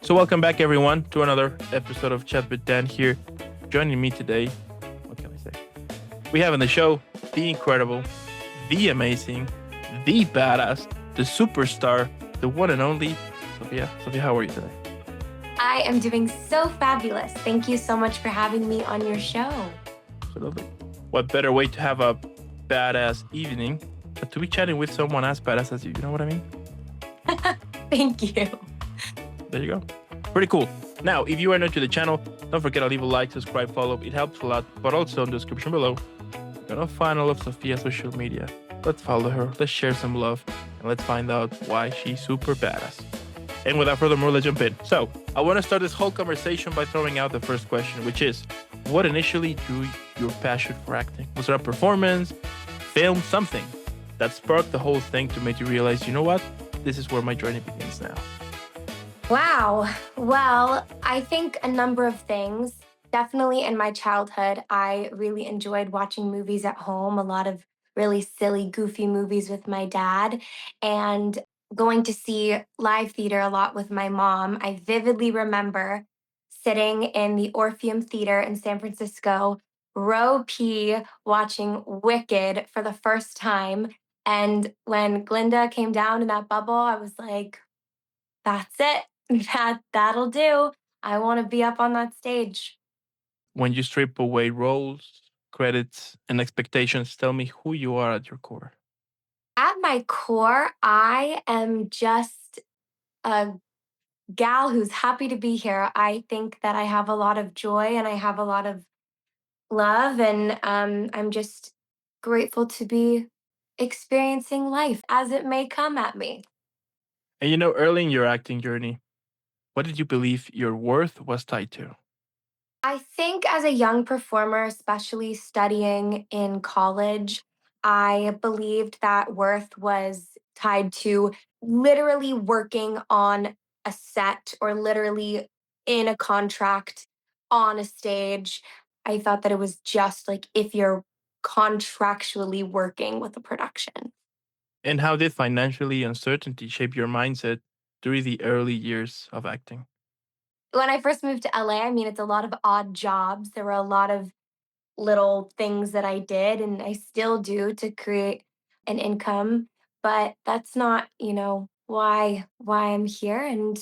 So welcome back everyone to another episode of Chat with Dan here. Joining me today, what can I say? We have on the show the incredible, the amazing, the badass, the superstar, the one and only Sophia. Sophia, how are you today? I am doing so fabulous. Thank you so much for having me on your show. Absolutely. What better way to have a badass evening but to be chatting with someone as badass as you? You know what I mean? Thank you. There you go. Pretty cool. Now, if you are new to the channel, don't forget to leave a like, subscribe, follow. It helps a lot. But also in the description below, you're gonna find all of Sophia's social media. Let's follow her. Let's share some love. And let's find out why she's super badass. And without further ado, let's jump in. So, I want to start this whole conversation by throwing out the first question, which is, what initially drew your passion for acting? Was there a performance, film, something that sparked the whole thing to make you realize, you know what? This is where my journey begins now. Wow. Well, I think a number of things. Definitely in my childhood, I really enjoyed watching movies at home, a lot of really silly, goofy movies with my dad, and going to see live theater a lot with my mom. I vividly remember sitting in the Orpheum Theater in San Francisco, row P, watching Wicked for the first time. And when Glinda came down in that bubble, I was like, that's it. That'll do. I want to be up on that stage. When you strip away roles, credits, and expectations, tell me who you are at your core. At my core, I am just a gal who's happy to be here. I think that I have a lot of joy and I have a lot of love, and I'm just grateful to be experiencing life as it may come at me. And you know, early in your acting journey, what did you believe your worth was tied to? I think as a young performer, especially studying in college, I believed that worth was tied to literally working on a set or literally in a contract on a stage. I thought that it was just like if you're contractually working with a production. And how did financially uncertainty shape your mindset during the early years of acting? When I first moved to LA, I mean, it's a lot of odd jobs. There were a lot of little things that I did and I still do to create an income, but that's not, why I'm here, and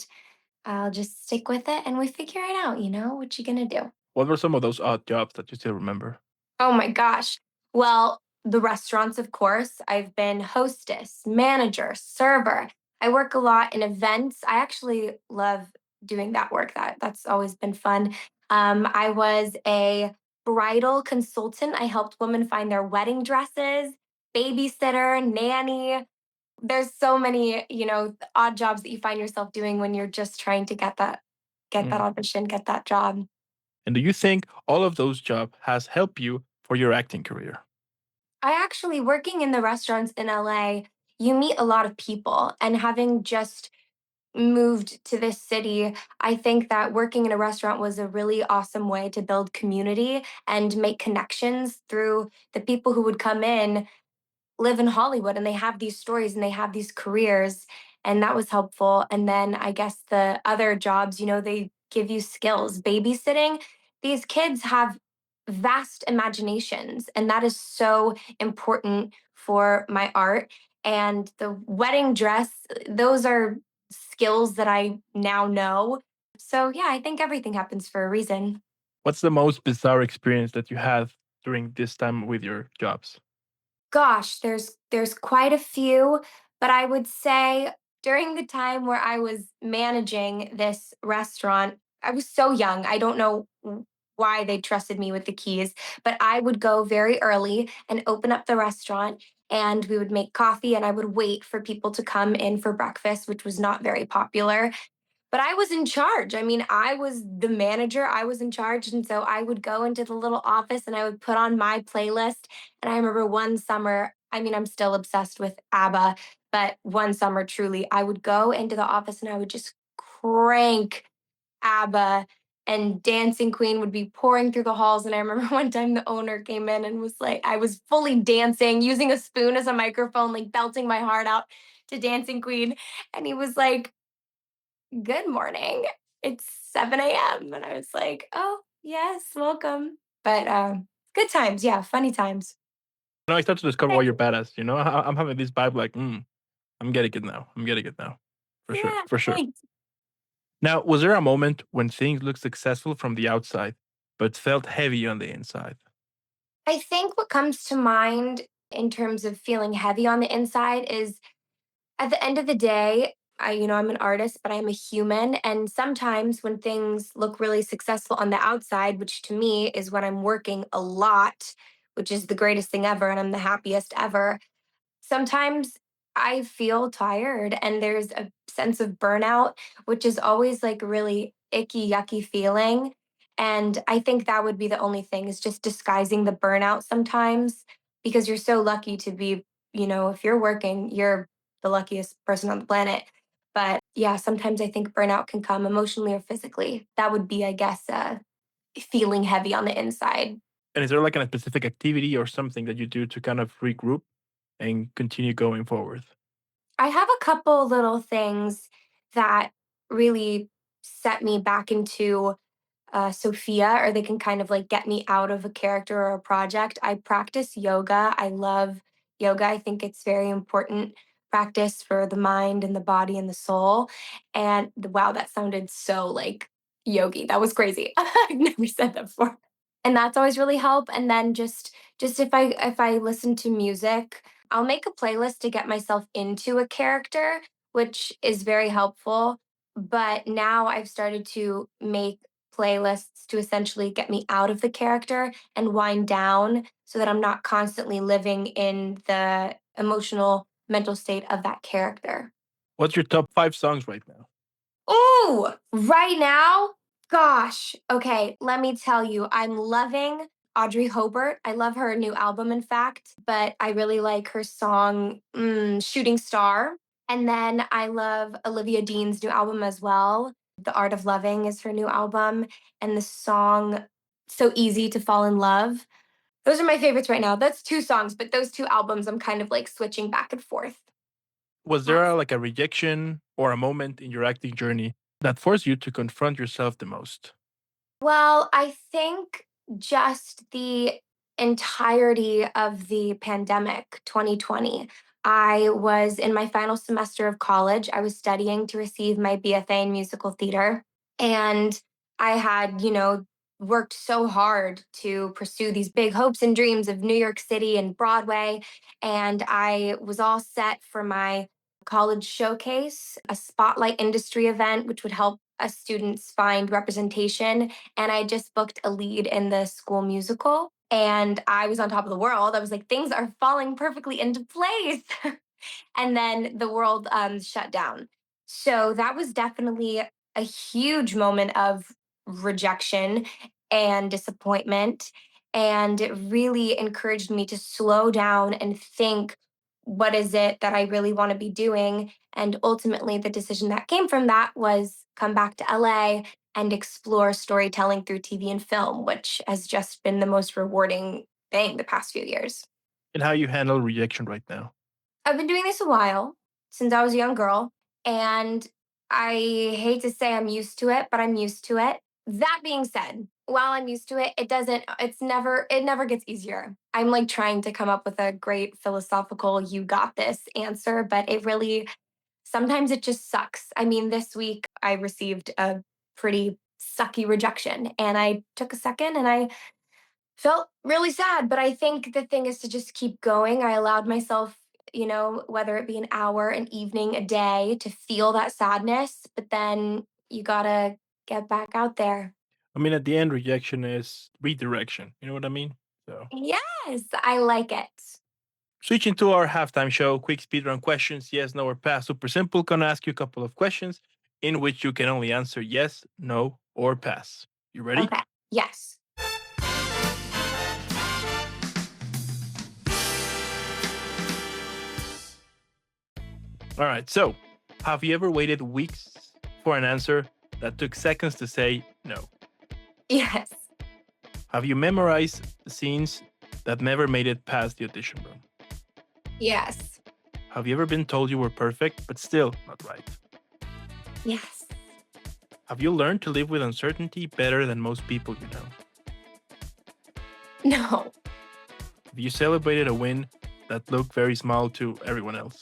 I'll just stick with it and we figure it out, what you gonna do? What were some of those odd jobs that you still remember? Oh my gosh. Well, the restaurants, of course. I've been hostess, manager, server. I work a lot in events. I actually love doing that work. That's always been fun. I was a bridal consultant. I helped women find their wedding dresses, babysitter, nanny. There's so many, odd jobs that you find yourself doing when you're just trying to get that Mm. audition, get that job. And do you think all of those jobs has helped you for your acting career? I actually, working in the restaurants in LA, you meet a lot of people. And having just moved to this city, I think that working in a restaurant was a really awesome way to build community and make connections through the people who would come in, live in Hollywood, and they have these stories and they have these careers. And that was helpful. And then I guess the other jobs, they give you skills. Babysitting, these kids have vast imaginations, and that is so important for my art. And the wedding dress, those are skills that I now know. So, yeah, I think everything happens for a reason. What's the most bizarre experience that you had during this time with your jobs? Gosh, there's quite a few, but I would say during the time where I was managing this restaurant, I was so young. I don't know why they trusted me with the keys, but I would go very early and open up the restaurant, and we would make coffee and I would wait for people to come in for breakfast, which was not very popular. But I was in charge. I mean, I was the manager, I was in charge. And so I would go into the little office and I would put on my playlist. And I remember one summer, I mean, I'm still obsessed with ABBA, but one summer, truly, I would go into the office and I would just crank ABBA, and Dancing Queen would be pouring through the halls. And I remember one time the owner came in and was like, I was fully dancing, using a spoon as a microphone, like belting my heart out to Dancing Queen. And he was like, good morning. It's 7 a.m. And I was like, oh, yes, welcome. But good times. Yeah, funny times. No, I start to discover why Thank you're you. badass. I'm having this vibe like, I'm getting it now. I'm getting it now. For sure. Yeah, For sure. thanks. Now, was there a moment when things looked successful from the outside, but felt heavy on the inside? I think what comes to mind in terms of feeling heavy on the inside is at the end of the day, I'm an artist, but I'm a human. And sometimes when things look really successful on the outside, which to me is when I'm working a lot, which is the greatest thing ever, and I'm the happiest ever, sometimes I feel tired and there's a sense of burnout, which is always like a really icky, yucky feeling. And I think that would be the only thing is just disguising the burnout sometimes because you're so lucky to be, if you're working, you're the luckiest person on the planet. But yeah, sometimes I think burnout can come emotionally or physically. That would be, I guess, feeling heavy on the inside. And is there like a specific activity or something that you do to kind of regroup and continue going forward? I have a couple little things that really set me back into Sophia, or they can kind of like get me out of a character or a project. I practice yoga. I love yoga. I think it's very important practice for the mind and the body and the soul. And wow, that sounded so like yogi. That was crazy. I've never said that before. And that's always really help. And then just if I listen to music, I'll make a playlist to get myself into a character, which is very helpful. But now I've started to make playlists to essentially get me out of the character and wind down so that I'm not constantly living in the emotional mental state of that character. What's your top 5 songs right now? Oh, right now? Gosh. Okay, let me tell you, I'm loving Audrey Hobart. I love her new album, in fact, but I really like her song Shooting Star. And then I love Olivia Dean's new album as well. The Art of Loving is her new album. And the song So Easy to Fall in Love. Those are my favorites right now. That's two songs, but those two albums I'm kind of like switching back and forth. Was there like a rejection or a moment in your acting journey that forced you to confront yourself the most? Well, I think just the entirety of the pandemic, 2020. I was in my final semester of college. I was studying to receive my BFA in musical theater. And I had, worked so hard to pursue these big hopes and dreams of New York City and Broadway. And I was all set for my college showcase, a spotlight industry event, which would help us students find representation. And I just booked a lead in the school musical. And I was on top of the world. I was like, things are falling perfectly into place. And then the world shut down. So that was definitely a huge moment of rejection and disappointment. And it really encouraged me to slow down and think, what is it that I really want to be doing? And ultimately, the decision that came from that was come back to LA and explore storytelling through TV and film, which has just been the most rewarding thing the past few years. And how you handle rejection right now? I've been doing this a while, since I was a young girl, and I hate to say I'm used to it, but I'm used to it. That being said, while I'm used to it, it never gets easier. I'm like trying to come up with a great philosophical, you got this answer, but sometimes it just sucks. I mean, this week I received a pretty sucky rejection, and I took a second and I felt really sad, but I think the thing is to just keep going. I allowed myself, whether it be an hour, an evening, a day, to feel that sadness, but then you gotta get back out there. I mean, at the end, rejection is redirection. You know what I mean? So, Yes, I like it. switching to our halftime show, quick speedrun questions, yes, no, or pass. Super simple. Gonna ask you a couple of questions in which you can only answer yes, no, or pass. You ready? Okay. Yes. All right. So, have you ever waited weeks for an answer that took seconds to say no? Yes. Have you memorized scenes that never made it past the audition room? Yes. Have you ever been told you were perfect, but still not right? Yes. Have you learned to live with uncertainty better than most people you know? No. Have you celebrated a win that looked very small to everyone else?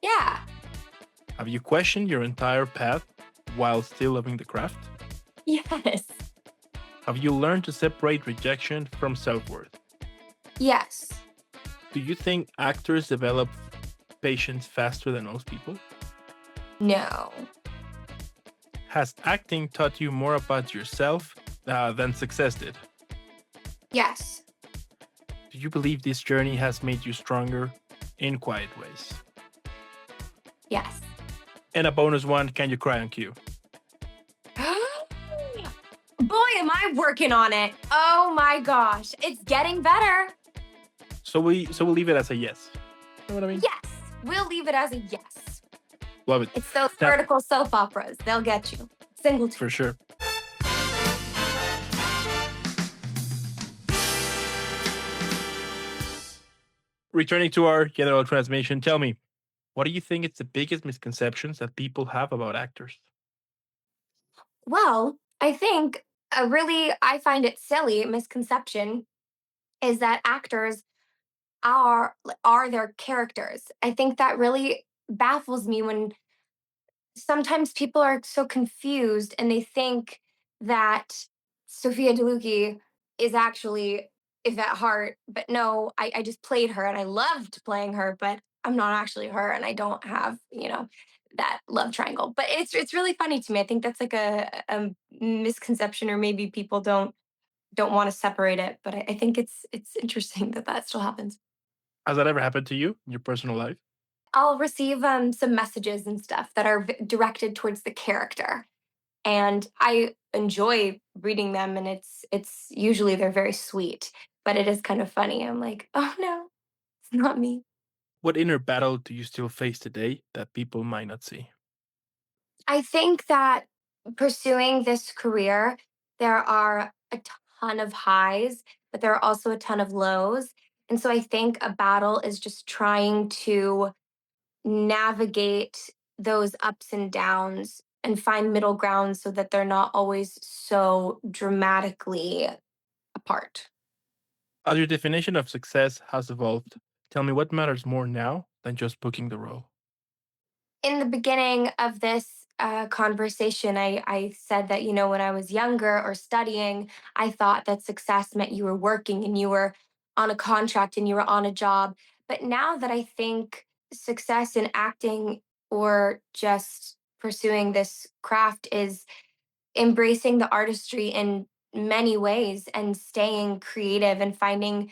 Yeah. Have you questioned your entire path while still loving the craft? Yes. Have you learned to separate rejection from self worth? Yes. Do you think actors develop patience faster than most people? No. Has acting taught you more about yourself than success did? Yes. Do you believe this journey has made you stronger in quiet ways? Yes. And a bonus one, can you cry on cue? Boy, am I working on it. Oh my gosh. It's getting better. So we'll leave it as a yes. You know what I mean? Yes. We'll leave it as a yes. Love it. It's those Now, vertical soap operas. They'll get you. Single for sure. Returning to our general transmission, tell me, what do you think is the biggest misconceptions that people have about actors? Well, I think I find it silly misconception is that actors are their characters. I think that really baffles me when sometimes people are so confused and they think that Sophia Delucchi is actually Yvette Hart, but no, I just played her and I loved playing her, but I'm not actually her and I don't have, that love triangle. But it's really funny to me. I think that's like a misconception, or maybe people don't want to separate it. But I think it's interesting that that still happens. Has that ever happened to you in your personal life? I'll receive some messages and stuff that are directed towards the character, and I enjoy reading them. And it's usually they're very sweet, but it is kind of funny. I'm like, oh no, it's not me. What inner battle do you still face today that people might not see? I think that pursuing this career, there are a ton of highs, but there are also a ton of lows. And so I think a battle is just trying to navigate those ups and downs and find middle ground so that they're not always so dramatically apart. As your definition of success has evolved, tell me what matters more now than just booking the role. In the beginning of this conversation, I said that, when I was younger or studying, I thought that success meant you were working and you were on a contract and you were on a job. But now that I think success in acting or just pursuing this craft is embracing the artistry in many ways and staying creative and finding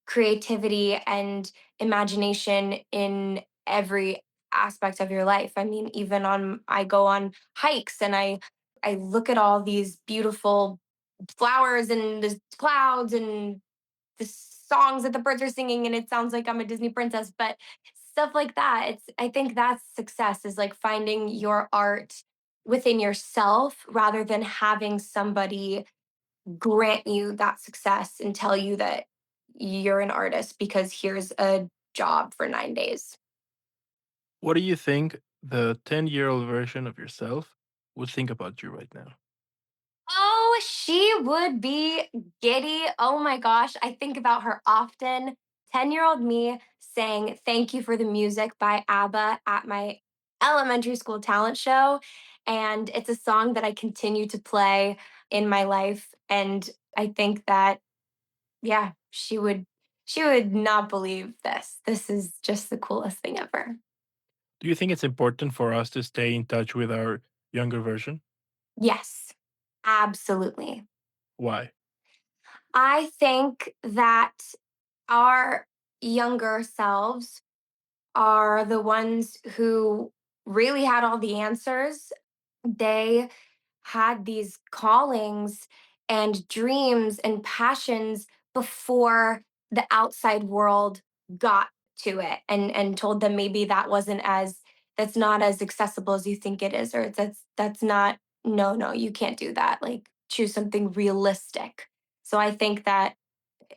creativity and imagination in every aspect of your life. I mean, even on I go on hikes and I look at all these beautiful flowers and the clouds and the songs that the birds are singing, and it sounds like I'm a Disney princess, but stuff like that. I think that's success, is like finding your art within yourself rather than having somebody grant you that success and tell you that you're an artist because here's a job for 9 days. What do you think the 10-year-old version of yourself would think about you right now? Oh, she would be giddy. Oh my gosh, I think about her often. 10-year-old me sang Thank You for the Music by ABBA at my elementary school talent show. And it's a song that I continue to play in my life. And I think that, yeah, she would not believe this. This is just the coolest thing ever. Do you think it's important for us to stay in touch with our younger version? Yes, absolutely. Why? I think that our younger selves are the ones who really had all the answers. They had these callings and dreams and passions before the outside world got to it and told them maybe that's not as accessible as you think it is, or that's not, no, you can't do that, like choose something realistic. So I think that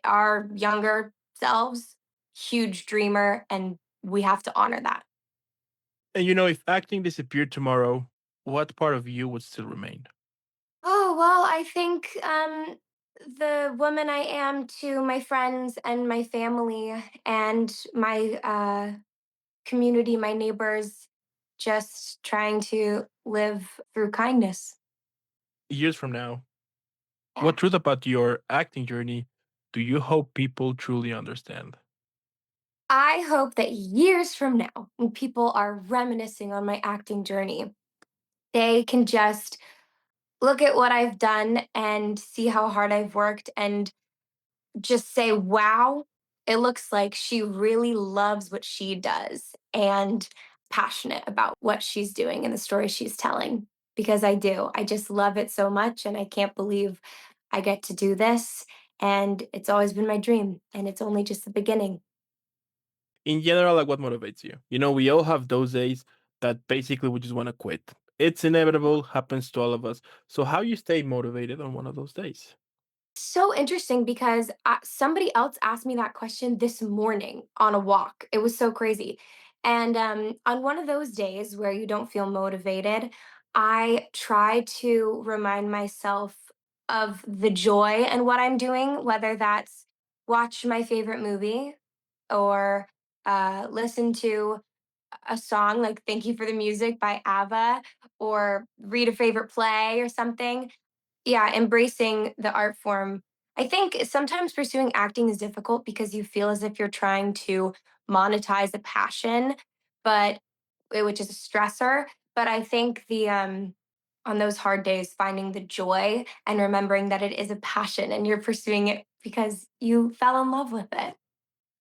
our younger selves, huge dreamer, and we have to honor that. And if acting disappeared tomorrow, what part of you would still remain? Oh, well, I think the woman I am to my friends and my family and my community, my neighbors, just trying to live through kindness. Years from now, what Yeah. truth about your acting journey do you hope people truly understand? I hope that years from now, when people are reminiscing on my acting journey, they can just look at what I've done and see how hard I've worked and just say, wow, it looks like she really loves what she does and passionate about what she's doing and the story she's telling. Because I do. I just love it so much. And I can't believe I get to do this. And it's always been my dream. And it's only just the beginning. In general, like what motivates you? We all have those days that basically we just want to quit. It's inevitable, happens to all of us. So how you stay motivated on one of those days? So interesting because somebody else asked me that question this morning on a walk. It was so crazy. And on one of those days where you don't feel motivated, I try to remind myself of the joy and what I'm doing, whether that's watch my favorite movie or listen to a song like Thank You for the Music by ABBA or read a favorite play or something. Yeah, embracing the art form. I think sometimes pursuing acting is difficult because you feel as if you're trying to monetize a passion, but which is a stressor. But I think the on those hard days, finding the joy and remembering that it is a passion and you're pursuing it because you fell in love with it.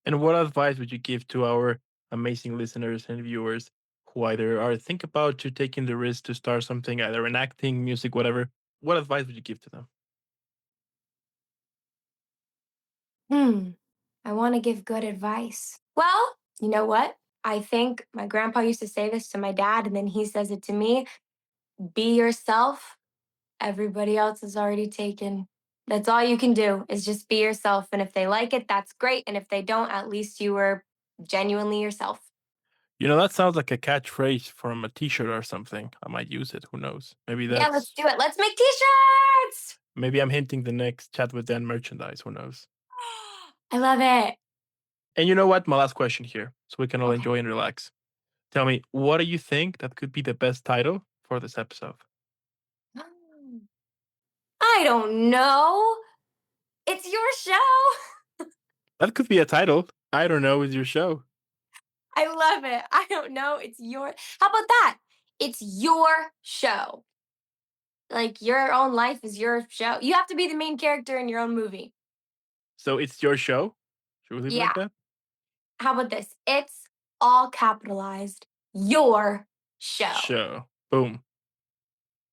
And what advice would you give to our amazing listeners and viewers who either are think about to taking the risk to start something, either in acting, music, whatever? What advice would you give to them? Hmm. I want to give good advice. Well, you know what? I think my grandpa used to say this to my dad, and then he says it to me. Be yourself. Everybody else is already taken. That's all you can do is just be yourself. And if they like it, that's great. And if they don't, at least you were genuinely yourself. That sounds like a catchphrase from a t-shirt or something. I might use it. Who knows? Maybe Yeah, let's that's do it. Let's make t shirts. maybe I'm hinting the next chat with Dan merchandise. Who knows? I love it. And you know what? My last question here, so we can all Okay. enjoy and relax. Tell me, what do you think that could be the best title for this episode? I don't know. It's your show. That could be a title. I don't know. Is your show? I love it. I don't know. It's your. How about that? It's your show. Like your own life is your show. You have to be the main character in your own movie. So it's your show. Should we leave it like Yeah. that? How about this? It's all capitalized. Your show. Show. Boom.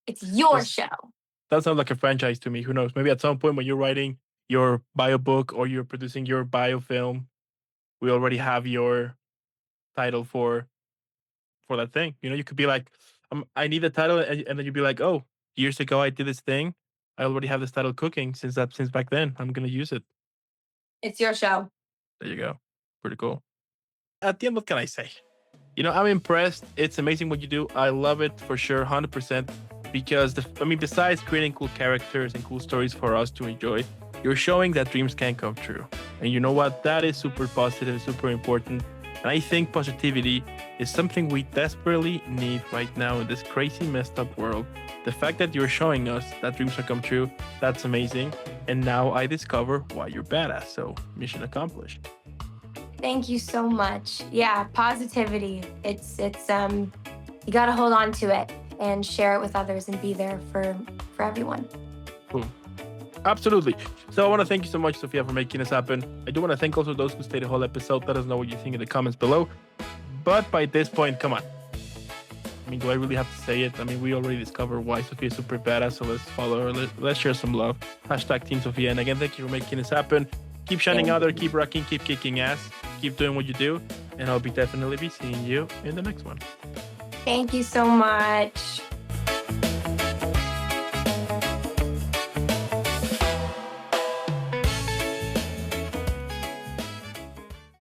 It's your That's, show. that sounds like a franchise to me. Who knows? Maybe at some point when you're writing your bio book or you're producing your bio film, we already have your title for that thing. You could be like, I need a title, and then you'd be like, oh, years ago I did this thing. I already have this title cooking since back then. I'm gonna use it. It's your show. There you go. Pretty cool. At the end, what can I say? I'm impressed. It's amazing what you do. I love it for sure, 100%. Because besides creating cool characters and cool stories for us to enjoy, you're showing that dreams can come true. And you know what? That is super positive, super important. And I think positivity is something we desperately need right now in this crazy, messed up world. The fact that you're showing us that dreams can come true, that's amazing. And now I discover why you're badass. So, mission accomplished. Thank you so much. Yeah, positivity. It's you got to hold on to it and share it with others and be there for everyone. Boom. Absolutely. So I want to thank you so much, Sophia, for making this happen. I do want to thank also those who stayed the whole episode. Let us know what you think in the comments below. But by this point, come on. Do I really have to say it? We already discovered why Sophia is super badass, so let's follow her. Let's share some love. Hashtag Team Sophia. And again, thank you for making this happen. Keep shining out there, keep rocking, keep kicking ass, keep doing what you do. And I'll definitely be seeing you in the next one. Thank you so much.